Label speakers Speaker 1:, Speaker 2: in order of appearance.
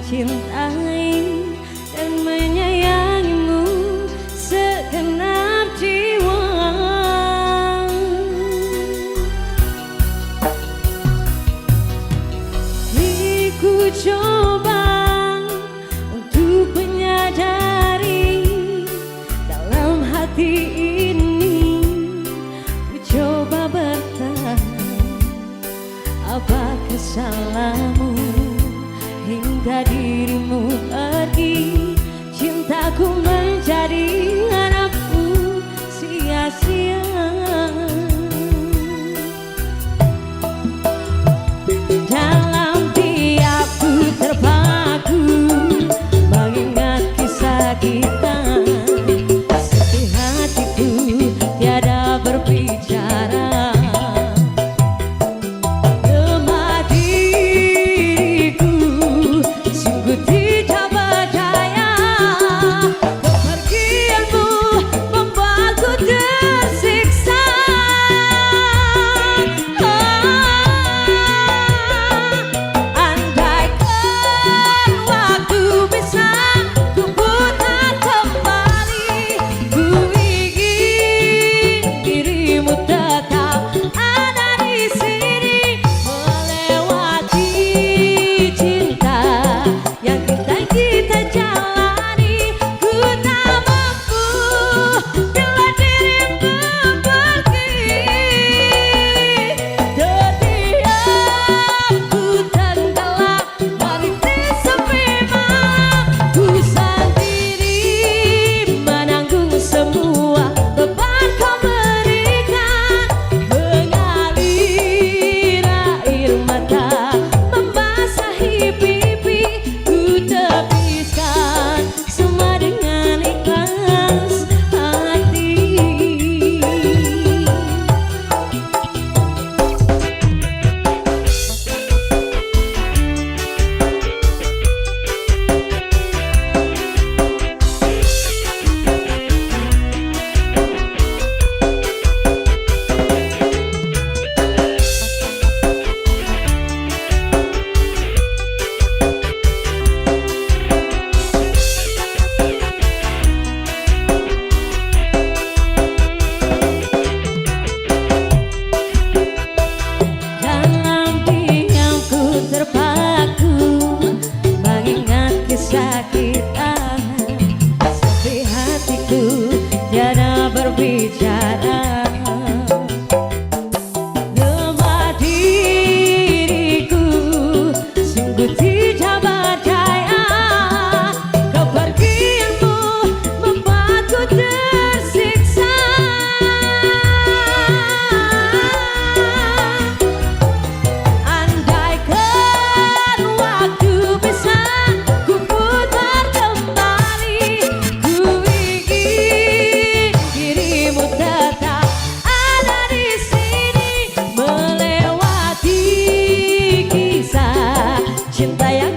Speaker 1: mencintai dan menyayangimu segenap jiwa. Ku coba untuk menyadari dalam hati ini, ku coba bertahan. Apa kesalahanmu hingga dirimu pergi? Cintaku menjadi harapku sia-sia. Dalam tiap ku terpaku mengingat kisah kita, sepi hatiku tiada berbicara. Lemah diriku sungguh tidak berdaya, kepergianmu membuatku tersiksa. Andaikan waktu bisa ku putar kembali, ku ingin dirimu tetap ada di sini, melewati cinta yang kita jalani. Ku tak mampu bila dirimu pergi, terdiam ku tenggelam meniti sepi malam. Ku sendiri menanggung semua beban kau berikan, mengalir air mata membasahi pipi. Ku tepiskan semua dengan ikhlas hati. Dalam diam ku terpaku mengingat kisah kita, sepi hatiku tiada berbicara. Lemah diriku sungguh tidak berdaya, kepergianmu membuatku tersiksa. Andaikan waktu bisa ku putar kembali, ku ingin dirimu tetap ada di sini, melewati kisah cinta yang